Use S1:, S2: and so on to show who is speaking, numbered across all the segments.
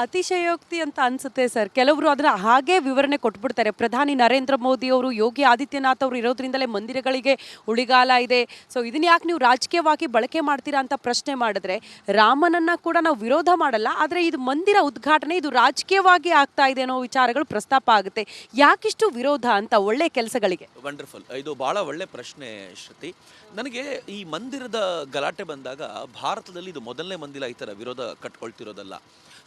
S1: ಅತಿಶಯೋಕ್ತಿ ಅಂತ ಅನ್ಸುತ್ತೆ ಸರ್. ಕೆಲವರು ಅದನ್ನ ಹಾಗೆ ವಿವರಣೆ ಕೊಟ್ಬಿಡ್ತಾರೆ. ಪ್ರಧಾನಿ ನರೇಂದ್ರ ಮೋದಿ ಅವರು, ಯೋಗಿ ಆದಿತ್ಯನಾಥ್ ಅವರು ಇರೋದ್ರಿಂದಲೇ ಮಂದಿರಗಳಿಗೆ ಉಳಿಗಾಲ ಇದೆ. ಸೊ ಇದನ್ನ ಯಾಕೆ ನೀವು ರಾಜಕೀಯವಾಗಿ ಬಳಕೆ ಮಾಡ್ತೀರಾ ಅಂತ ಪ್ರಶ್ನೆ ಮಾಡಿದ್ರೆ, ರಾಮನನ್ನ ಕೂಡ ನಾವು ವಿರೋಧ ಮಾಡಲ್ಲ, ಆದ್ರೆ ಇದು ಮಂದಿರ ಉದ್ಘಾಟನೆ ಇದು ರಾಜಕೀಯವಾಗಿ ಆಗ್ತಾ ಇದೆ ಅನ್ನೋ ವಿಚಾರಗಳು ಪ್ರಸ್ತಾಪ ಆಗುತ್ತೆ. ಯಾಕಿಷ್ಟು ವಿರೋಧ ಅಂತ ಒಳ್ಳೆ ಕೆಲಸಗಳಿಗೆ?
S2: ವಂಡರ್ಫುಲ್. ಇದು ಭಾಳ ಒಳ್ಳೆ ಪ್ರಶ್ನೆ ಶ್ರುತಿ. ನನಗೆ ಈ ಮಂದಿರದ ಗಲಾಟೆ ಬಂದಾಗ ಭಾರತದಲ್ಲಿ ಇದು ಮೊದಲನೇ ಮಂದಿರ ಈ ಥರ ವಿರೋಧ ಕಟ್ಕೊಳ್ತಿರೋದಲ್ಲ.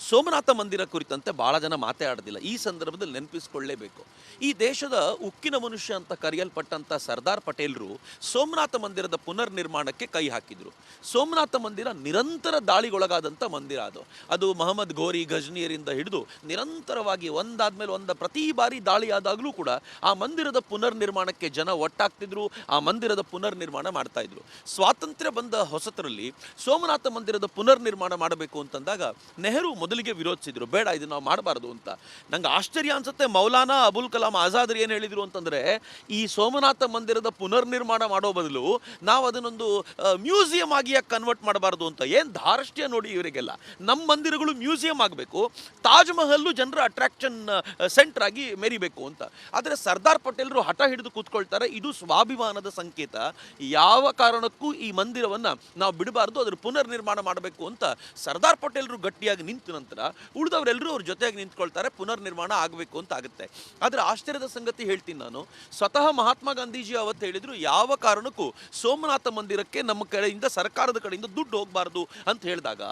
S2: ಸೋಮನಾಥ ಮಂದಿರ ಕುರಿತಂತೆ ಭಾಳ ಜನ ಮಾತಾಡೋದಿಲ್ಲ. ಈ ಸಂದರ್ಭದಲ್ಲಿ ನೆನಪಿಸ್ಕೊಳ್ಳೇಬೇಕು. ಈ ದೇಶದ ಉಕ್ಕಿನ ಮನುಷ್ಯ ಅಂತ ಕರೆಯಲ್ಪಟ್ಟಂಥ ಸರ್ದಾರ್ ಪಟೇಲ್ರು ಸೋಮನಾಥ ಮಂದಿರದ ಪುನರ್ ನಿರ್ಮಾಣಕ್ಕೆ ಕೈ ಹಾಕಿದರು. ಸೋಮನಾಥ ಮಂದಿರ ನಿರಂತರ ದಾಳಿಗೊಳಗಾದಂಥ ಮಂದಿರ ಅದು ಮಹಮ್ಮದ್ ಘೋರಿ ಗಜ್ನಿಯರಿಂದ ಹಿಡಿದು ನಿರಂತರವಾಗಿ ಒಂದಾದ್ಮೇಲೆ ಒಂದು ಪ್ರತಿ ಬಾರಿ ದಾಳಿ ಆದಾಗಲೂ ಕೂಡ ಆ ಮಂದಿರದ ಪುನರ್ ನಿರ್ಮಾಣಕ್ಕೆ ಜನ ಒಟ್ಟಾಗ್ತಿದ್ರು, ಆ ಮಂದಿರದ ಪುನರ್ ನಿರ್ಮಾಣ ಮಾಡ್ತಾ ಇದ್ರು. ಸ್ವಾತಂತ್ರ್ಯ ಬಂದ ಹೊಸತರಲ್ಲಿ ಸೋಮನಾಥ ಮಂದಿರದ ಪುನರ್ ನಿರ್ಮಾಣ ಮಾಡಬೇಕು ಅಂತಂದಾಗ ನೆಹರು ಮೊದಲಿಗೆ ವಿರೋಧಿಸಿದ್ರು, ಬೇಡ ಇದು ನಾವು ಮಾಡಬಾರ್ದು ಅಂತ. ನಂಗೆ ಆಶ್ಚರ್ಯ ಅನ್ಸುತ್ತೆ, ಮೌಲಾನಾ ಅಬುಲ್ ಕಲಾಂ ಆಜಾದ್ ಏನು ಹೇಳಿದ್ರು ಅಂತಂದ್ರೆ, ಈ ಸೋಮನಾಥ ಮಂದಿರದ ಪುನರ್ ನಿರ್ಮಾಣ ಮಾಡೋ ಬದಲು ನಾವು ಅದನ್ನೊಂದು ಮ್ಯೂಸಿಯಂ ಆಗಿ ಯಾಕೆ ಕನ್ವರ್ಟ್ ಮಾಡಬಾರ್ದು ಅಂತ. ಏನು ಧಾರಷ್ಟ್ಯ ನೋಡಿ ಇವರಿಗೆಲ್ಲ. ನಮ್ಮ ಮಂದಿರಗಳು ಮ್ಯೂಸಿಯಂ ಆಗಬೇಕು, ತಾಜ್ ಮಹಲ್ಲು ಜನರ ಅಟ್ರಾಕ್ಷನ್ ಸೆಂಟರ್ ಆಗಿ ಮೆರಿಬೇಕು ಅಂತ. ಆದರೆ ಸರ್ದಾರ್ ಪಟೇಲ್ರು ಹಠ ಹಿಡಿದು ಕೂತ್ಕೊಳ್ತಾರೆ, ಇದು ಸ್ವಾಭಿಮಾನದ ಸಂಕೇತ, ಯಾವ ಕಾರಣಕ್ಕೂ ಈ ಮಂದಿರವನ್ನು ನಾವು ಬಿಡಬಾರ್ದು, ಅದರ ಪುನರ್ ನಿರ್ಮಾಣ ಮಾಡಬೇಕು ಅಂತ ಸರ್ದಾರ್ ಪಟೇಲ್ರು ಗಟ್ಟಿಯಾಗಿ ನಿಂತ ನಂತರ ಉಳಿದವರೆಲ್ಲರೂ ಅವ್ರ ಜೊತೆಯಾಗಿ ನಿಂತ್ಕೊಳ್ತಾರೆ, ಪುನರ್ ನಿರ್ಮಾಣ ಆಗಬೇಕು ಅಂತ ಆಗುತ್ತೆ. ಆದರೆ ಆಶ್ಚರ್ಯದ ಸಂಗತಿ ಹೇಳ್ತೀನಿ ನಾನು, ಸ್ವತಃ ಮಹಾತ್ಮ ಗಾಂಧೀಜಿ ಅವತ್ತು ಹೇಳಿದ್ರು, ಯಾವ ಕಾರಣಕ್ಕೂ ಸೋಮನಾಥ ಮಂದಿರಕ್ಕೆ ನಮ್ಮ ಕಡೆಯಿಂದ ಸರ್ಕಾರದ ಕಡೆಯಿಂದ ದುಡ್ಡು ಹೋಗಬಾರ್ದು ಅಂತ ಹೇಳಿದಾಗ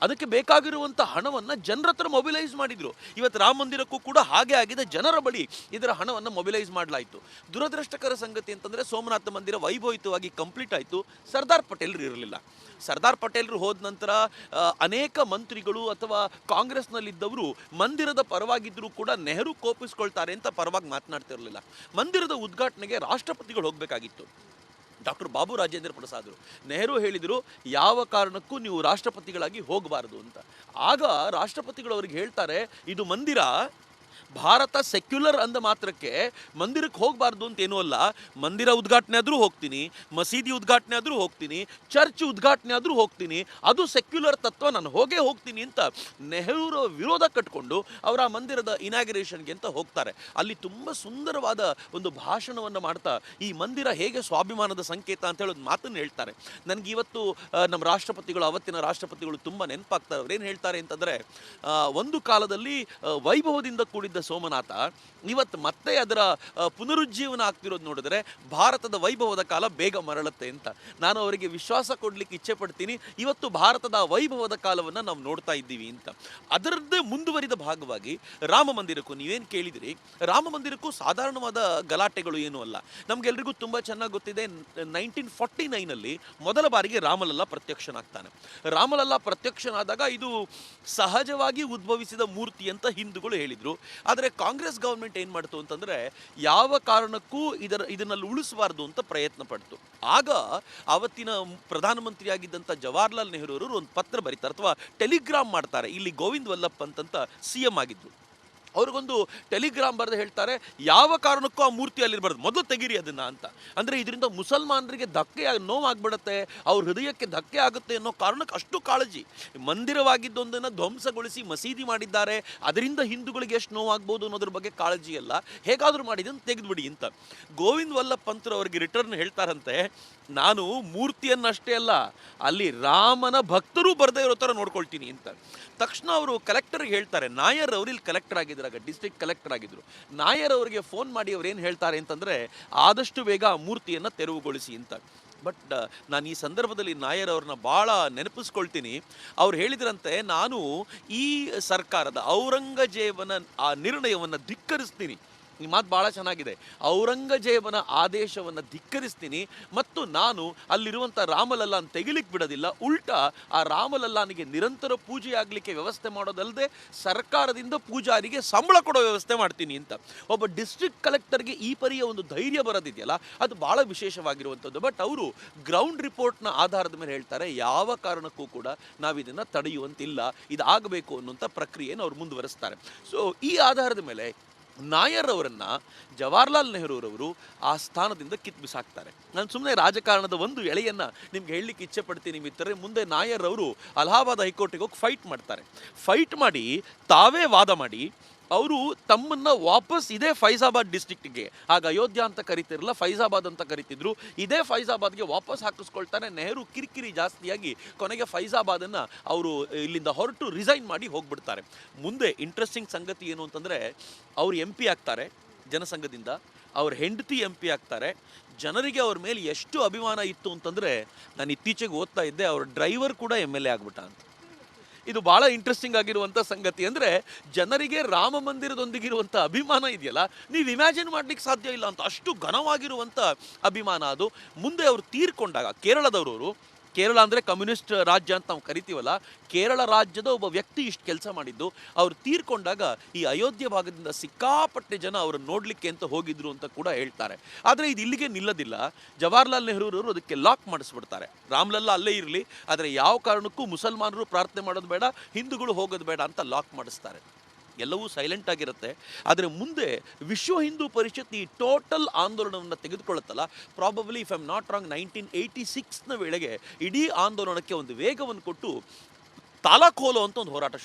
S2: ಅದಕ್ಕೆ ಬೇಕಾಗಿರುವಂಥ ಹಣವನ್ನು ಜನರ ಹತ್ರ ಮೊಬಿಲೈಸ್ ಮಾಡಿದ್ರು. ಇವತ್ತು ರಾಮ ಮಂದಿರಕ್ಕೂ ಕೂಡ ಹಾಗೆ ಆಗಿದೆ, ಜನರ ಬಳಿ ಇದರ ಹಣವನ್ನು ಮೊಬಿಲೈಸ್ ಮಾಡಲಾಯಿತು. ದುರದೃಷ್ಟಕರ ಸಂಗತಿ ಅಂತಂದರೆ ಸೋಮನಾಥ ಮಂದಿರ ವೈಭವಿತವಾಗಿ ಕಂಪ್ಲೀಟ್ ಆಯಿತು, ಸರ್ದಾರ್ ಪಟೇಲ್ರು ಇರಲಿಲ್ಲ. ಸರ್ದಾರ್ ಪಟೇಲ್ರು ಹೋದ ನಂತರ ಅನೇಕ ಮಂತ್ರಿಗಳು ಅಥವಾ ಕಾಂಗ್ರೆಸ್ನಲ್ಲಿದ್ದವರು ಮಂದಿರದ ಪರವಾಗಿದ್ದರೂ ಕೂಡ ನೆಹರು ಕೋಪಿಸ್ಕೊಳ್ತಾರೆ ಅಂತ ಪರವಾಗಿ ಮಾತನಾಡ್ತಿರಲಿಲ್ಲ. ಮಂದಿರದ ಉದ್ಘಾಟನೆಗೆ ರಾಷ್ಟ್ರಪತಿಗಳು ಹೋಗಬೇಕಾಗಿತ್ತು. ಡಾಕ್ಟರ್ ಬಾಬು ರಾಜೇಂದ್ರ ಪ್ರಸಾದರು. ನೆಹರು ಹೇಳಿದರು, ಯಾವ ಕಾರಣಕ್ಕೂ ನೀವು ರಾಷ್ಟ್ರಪತಿಗಳಾಗಿ ಹೋಗಬಾರ್ದು ಅಂತ. ಆಗ ರಾಷ್ಟ್ರಪತಿಗಳು ಅವ್ರಿಗೆ ಹೇಳ್ತಾರೆ, ಇದು ಮಂದಿರ, ಭಾರತ ಸೆಕ್ಯುಲರ್ ಅಂದ ಮಾತ್ರಕ್ಕೆ ಮಂದಿರಕ್ಕೆ ಹೋಗಬಾರ್ದು ಅಂತ ಏನೂ ಅಲ್ಲ. ಮಂದಿರ ಉದ್ಘಾಟನೆ ಆದರೂ ಹೋಗ್ತೀನಿ, ಮಸೀದಿ ಉದ್ಘಾಟನೆ ಆದರೂ ಹೋಗ್ತೀನಿ, ಚರ್ಚ್ ಉದ್ಘಾಟನೆ ಆದರೂ ಹೋಗ್ತೀನಿ, ಅದು ಸೆಕ್ಯುಲರ್ ತತ್ವ, ನಾನು ಹೋಗೇ ಹೋಗ್ತೀನಿ ಅಂತ ನೆಹರು ವಿರೋಧ ಕಟ್ಕೊಂಡು ಅವರ ಮಂದಿರದ ಇನಾಗ್ರೇಷನ್ಗೆ ಅಂತ ಹೋಗ್ತಾರೆ. ಅಲ್ಲಿ ತುಂಬ ಸುಂದರವಾದ ಒಂದು ಭಾಷಣವನ್ನು ಮಾಡ್ತಾ ಈ ಮಂದಿರ ಹೇಗೆ ಸ್ವಾಭಿಮಾನದ ಸಂಕೇತ ಅಂತ ಹೇಳೋದು ಮಾತನ್ನು ಹೇಳ್ತಾರೆ. ನನಗೆ ಇವತ್ತು ನಮ್ಮ ರಾಷ್ಟ್ರಪತಿಗಳು, ಅವತ್ತಿನ ರಾಷ್ಟ್ರಪತಿಗಳು ತುಂಬ ನೆನಪಾಗ್ತಾರೆ. ಅವ್ರೇನು ಹೇಳ್ತಾರೆ ಅಂತಂದರೆ, ಒಂದು ಕಾಲದಲ್ಲಿ ವೈಭವದಿಂದ ಕೂಡಿದ್ದ ಸೋಮನಾಥ ಇವತ್ತು ಮತ್ತೆ ಅದರ ಪುನರುಜ್ಜೀವನ ಆಗ್ತಿರೋದು ನೋಡಿದ್ರೆ ಭಾರತದ ವೈಭವದ ಕಾಲ ಬೇಗ ಮರಳುತ್ತೆ ಅಂತ ನಾನು ಅವರಿಗೆ ವಿಶ್ವಾಸ ಕೊಡ್ಲಿಕ್ಕೆ ಇಚ್ಛೆ ಪಡ್ತೀನಿ. ಇವತ್ತು ಭಾರತದ ವೈಭವದ ಕಾಲವನ್ನು ನಾವು ನೋಡ್ತಾ ಇದ್ದೀವಿ ಅಂತ. ಅದರದ್ದೇ ಮುಂದುವರಿದ ಭಾಗವಾಗಿ ರಾಮ ಮಂದಿರಕ್ಕೂ ನೀವೇನು ಕೇಳಿದಿರಿ, ರಾಮ ಮಂದಿರಕ್ಕೂ ಸಾಧಾರಣವಾದ ಗಲಾಟೆಗಳು ಏನೂ ಅಲ್ಲ. ನಮಗೆಲ್ರಿಗೂ ತುಂಬ ಚೆನ್ನಾಗಿ ಗೊತ್ತಿದೆ, 1949ನಲ್ಲಿ ಮೊದಲ ಬಾರಿಗೆ ರಾಮಲಲ್ಲಾ ಪ್ರತ್ಯಕ್ಷನಾಗ್ತಾನೆ. ರಾಮಲಲ್ಲಾ ಪ್ರತ್ಯಕ್ಷನಾದಾಗ ಇದು ಸಹಜವಾಗಿ ಉದ್ಭವಿಸಿದ ಮೂರ್ತಿ ಅಂತ ಹಿಂದೂಗಳು ಹೇಳಿದರು. ಆದರೆ ಕಾಂಗ್ರೆಸ್ ಗವರ್ಮೆಂಟ್ ಏನು ಮಾಡ್ತು ಅಂತಂದರೆ, ಯಾವ ಕಾರಣಕ್ಕೂ ಇದನ್ನಲ್ಲಿ ಉಳಿಸಬಾರ್ದು ಅಂತ ಪ್ರಯತ್ನ ಪಡ್ತು. ಆಗ ಆವತ್ತಿನ ಪ್ರಧಾನಮಂತ್ರಿಯಾಗಿದ್ದಂಥ ಜವಾಹರ್ಲಾಲ್ ನೆಹರು ಅವರು ಒಂದು ಪತ್ರ ಬರೀತಾರೆ, ಅಥವಾ ಟೆಲಿಗ್ರಾಮ್ ಮಾಡ್ತಾರೆ. ಇಲ್ಲಿ ಗೋವಿಂದ್ ವಲ್ಲಭ್ ಅಂತಂತ CM ಆಗಿದ್ರು. ಅವ್ರಿಗೊಂದು ಟೆಲಿಗ್ರಾಮ್ ಬರೆದು ಹೇಳ್ತಾರೆ, ಯಾವ ಕಾರಣಕ್ಕೂ ಆ ಮೂರ್ತಿ ಅಲ್ಲಿರಬಾರ್ದು, ಮೊದಲು ತೆಗೀರಿ ಅದನ್ನು ಅಂತ. ಅಂದರೆ ಇದರಿಂದ ಮುಸಲ್ಮಾನರಿಗೆ ಧಕ್ಕೆ ನೋವಾಗ್ಬಿಡುತ್ತೆ, ಅವ್ರ ಹೃದಯಕ್ಕೆ ಧಕ್ಕೆ ಆಗುತ್ತೆ ಅನ್ನೋ ಕಾರಣಕ್ಕೆ ಅಷ್ಟು ಕಾಳಜಿ. ಮಂದಿರವಾಗಿದ್ದೊಂದನ್ನು ಧ್ವಂಸಗೊಳಿಸಿ ಮಸೀದಿ ಮಾಡಿದ್ದಾರೆ, ಅದರಿಂದ ಹಿಂದೂಗಳಿಗೆ ಎಷ್ಟು ನೋವಾಗ್ಬೋದು ಅನ್ನೋದ್ರ ಬಗ್ಗೆ ಕಾಳಜಿ ಅಲ್ಲ, ಹೇಗಾದರೂ ಮಾಡಿದ್ದನ್ನು ತೆಗೆದುಬಿಡಿ ಅಂತ. ಗೋವಿಂದ್ ವಲ್ಲಭ್ ಪಂತ್ ಅವರಿಗೆ ರಿಟರ್ನ್ ಹೇಳ್ತಾರಂತೆ, ನಾನು ಮೂರ್ತಿಯನ್ನಷ್ಟೇ ಅಲ್ಲ, ಅಲ್ಲಿ ರಾಮನ ಭಕ್ತರು ಬರದೇ ಇರೋ ಥರ ನೋಡ್ಕೊಳ್ತೀನಿ ಅಂತ. ತಕ್ಷಣ ಅವರು ಕಲೆಕ್ಟರ್ಗೆ ಹೇಳ್ತಾರೆ, ನಾಯರ್ ಅವರು ಇಲ್ಲಿ ಕಲೆಕ್ಟರ್ ಆಗಿದ್ದಾಗ, ಡಿಸ್ಟ್ರಿಕ್ಟ್ ಕಲೆಕ್ಟರ್ ಆಗಿದ್ರು, ನಾಯರ್ ಅವರಿಗೆ ಫೋನ್ ಮಾಡಿ ಅವ್ರು ಏನು ಹೇಳ್ತಾರೆ ಅಂತಂದರೆ, ಆದಷ್ಟು ಬೇಗ ಆ ಮೂರ್ತಿಯನ್ನು ತೆರವುಗೊಳಿಸಿ ಅಂತ. ಬಟ್ ನಾನು ಈ ಸಂದರ್ಭದಲ್ಲಿ ನಾಯರ್ ಅವ್ರನ್ನ ಭಾಳ ನೆನಪಿಸ್ಕೊಳ್ತೀನಿ. ಅವ್ರು ಹೇಳಿದ್ರಂತೆ, ನಾನು ಈ ಸರ್ಕಾರದ ಔರಂಗಜೇಬನ ಆ ನಿರ್ಣಯವನ್ನು ಧಿಕ್ಕರಿಸ್ತೀನಿ. ಈ ಮಾತು ಭಾಳ ಚೆನ್ನಾಗಿದೆ. ಔರಂಗಜೇಬನ ಆದೇಶವನ್ನು ಧಿಕ್ಕರಿಸ್ತೀನಿ ಮತ್ತು ನಾನು ಅಲ್ಲಿರುವಂಥ ರಾಮಲಲ್ಲಾನ ತೆಗಿಲಿಕ್ಕೆ ಬಿಡೋದಿಲ್ಲ. ಉಲ್ಟಾ ಆ ರಾಮಲಲ್ಲಾನಿಗೆ ನಿರಂತರ ಪೂಜೆ ಆಗಲಿಕ್ಕೆ ವ್ಯವಸ್ಥೆ ಮಾಡೋದಲ್ಲದೆ ಸರ್ಕಾರದಿಂದ ಪೂಜಾರಿಗೆ ಸಂಬಳ ಕೊಡೋ ವ್ಯವಸ್ಥೆ ಮಾಡ್ತೀನಿ ಅಂತ. ಒಬ್ಬ ಡಿಸ್ಟ್ರಿಕ್ಟ್ ಕಲೆಕ್ಟರ್ಗೆ ಈ ಪರಿಯ ಒಂದು ಧೈರ್ಯ ಬರೋದಿದೆಯಲ್ಲ, ಅದು ಭಾಳ ವಿಶೇಷವಾಗಿರುವಂಥದ್ದು. ಬಟ್ ಅವರು ಗ್ರೌಂಡ್ ರಿಪೋರ್ಟ್ನ ಆಧಾರದ ಮೇಲೆ ಹೇಳ್ತಾರೆ, ಯಾವ ಕಾರಣಕ್ಕೂ ಕೂಡ ನಾವು ಇದನ್ನು ತಡೆಯುವಂತಿಲ್ಲ, ಇದಾಗಬೇಕು ಅನ್ನುವಂಥ ಪ್ರಕ್ರಿಯೆಯನ್ನು ಅವ್ರು ಮುಂದುವರಿಸ್ತಾರೆ. ಸೊ ಈ ಆಧಾರದ ಮೇಲೆ ನಾಯರ್ ಅವರನ್ನ ಜವಾಹರ್ಲಾಲ್ ನೆಹರೂರವರು ಆ ಸ್ಥಾನದಿಂದ ಕಿತ್ತು ಬಿಸಾಕ್ತಾರೆ. ನಾನು ಸುಮ್ಮನೆ ರಾಜಕಾರಣದ ಒಂದು ಎಳೆಯನ್ನ ನಿಮ್ಗೆ ಹೇಳಲಿಕ್ಕೆ ಇಚ್ಛೆ ಪಡ್ತೀನಿ ಮಿತ್ರರೇ. ಮುಂದೆ ನಾಯರ್ ಅವರು ಅಲಹಾಬಾದ್ ಹೈಕೋರ್ಟಿಗೆ ಹೋಗಿ ಫೈಟ್ ಮಾಡ್ತಾರೆ. ಫೈಟ್ ಮಾಡಿ ತಾವೇ ವಾದ ಮಾಡಿ ಅವರು ತಮ್ಮನ್ನ ವಾಪಸ್ ಇದೇ ಫೈಜಾಬಾದ್ ಡಿಸ್ಟ್ರಿಕ್ಟ್ಗೆ, ಆಗ ಅಯೋಧ್ಯ ಅಂತ ಕರಿತಿರಲ್ಲ, ಫೈಜಾಬಾದ್ ಅಂತ ಕರಿತಿದ್ರು, ಇದೇ ಫೈಜಾಬಾದ್ಗೆ ವಾಪಸ್ ಹಾಕಿಸ್ಕೊಳ್ತಾನೆ. ನೆಹರು ಕಿರಿಕಿರಿ ಜಾಸ್ತಿಯಾಗಿ ಕೊನೆಗೆ ಫೈಜಾಬಾದನ್ನು ಅವರು ಇಲ್ಲಿಂದ ಹೊರಟು ರಿಸೈನ್ ಮಾಡಿ ಹೋಗ್ಬಿಡ್ತಾರೆ. ಮುಂದೆ ಇಂಟ್ರೆಸ್ಟಿಂಗ್ ಸಂಗತಿ ಏನು ಅಂತಂದರೆ, ಅವರು MP ಆಗ್ತಾರೆ ಜನಸಂಘದಿಂದ, ಅವ್ರ ಹೆಂಡತಿ MP ಆಗ್ತಾರೆ. ಜನರಿಗೆ ಅವ್ರ ಮೇಲೆ ಎಷ್ಟು ಅಭಿಮಾನ ಇತ್ತು ಅಂತಂದರೆ, ನಾನು ಇತ್ತೀಚೆಗೆ ಓದ್ತಾ ಇದ್ದೆ, ಅವ್ರ ಡ್ರೈವರ್ ಕೂಡ MLA ಆಗ್ಬಿಟ್ಟ ಅಂತ. ಇದು ಬಹಳ ಇಂಟ್ರೆಸ್ಟಿಂಗ್ ಆಗಿರುವಂಥ ಸಂಗತಿ. ಅಂದರೆ ಜನರಿಗೆ ರಾಮ ಮಂದಿರದೊಂದಿಗಿರುವಂಥ ಅಭಿಮಾನ ಇದೆಯಲ್ಲ, ನೀವು ಇಮ್ಯಾಜಿನ್ ಮಾಡ್ಲಿಕ್ಕೆ ಸಾಧ್ಯ ಇಲ್ಲ ಅಂತ, ಅಷ್ಟು ಘನವಾಗಿರುವಂಥ ಅಭಿಮಾನ ಅದು. ಮುಂದೆ ಅವರು ತೀರ್ಕೊಂಡಾಗ, ಕೇರಳದವರು, ಕೇರಳ ಅಂದರೆ ಕಮ್ಯುನಿಸ್ಟ್ ರಾಜ್ಯ ಅಂತ ನಾವು ಕರಿತೀವಲ್ಲ, ಕೇರಳ ರಾಜ್ಯದ ಒಬ್ಬ ವ್ಯಕ್ತಿ ಇಷ್ಟು ಕೆಲಸ ಮಾಡಿದ್ದು, ಅವ್ರು ತೀರ್ಕೊಂಡಾಗ ಈ ಅಯೋಧ್ಯೆ ಭಾಗದಿಂದ ಸಿಕ್ಕಾಪಟ್ಟೆ ಜನ ಅವರನ್ನು ನೋಡಲಿಕ್ಕೆ ಅಂತ ಹೋಗಿದ್ರು ಅಂತ ಕೂಡ ಹೇಳ್ತಾರೆ. ಆದರೆ ಇದು ಇಲ್ಲಿಗೆ ನಿಲ್ಲದಿಲ್ಲ. ಜವಾಹರ್ಲಾಲ್ ನೆಹರೂರವರು ಅದಕ್ಕೆ ಲಾಕ್ ಮಾಡಿಸ್ಬಿಡ್ತಾರೆ. ರಾಮ್ಲಲ್ಲಾ ಅಲ್ಲೇ ಇರಲಿ, ಆದರೆ ಯಾವ ಕಾರಣಕ್ಕೂ ಮುಸಲ್ಮಾನರು ಪ್ರಾರ್ಥನೆ ಮಾಡೋದು ಬೇಡ, ಹಿಂದೂಗಳು ಹೋಗೋದು ಬೇಡ ಅಂತ ಲಾಕ್ ಮಾಡಿಸ್ತಾರೆ. ಎಲ್ಲವೂ ಸೈಲೆಂಟ್ ಆಗಿರುತ್ತೆ. ಆದರೆ ಮುಂದೆ ವಿಶ್ವ ಹಿಂದೂ ಪರಿಷತ್ ಈ ಟೋಟಲ್ ಆಂದೋಲನವನ್ನು ತೆಗೆದುಕೊಳ್ಳುತ್ತಲ್ಲ, probably if I am not wrong 1986ನ ವೇಳೆಗೆ ಇಡೀ ಆಂದೋಲನಕ್ಕೆ ಒಂದು ವೇಗವನ್ನು ಕೊಟ್ಟು ತಾಲಾ ಖೋಲೋ ಅಂತ ಒಂದು ಹೋರಾಟ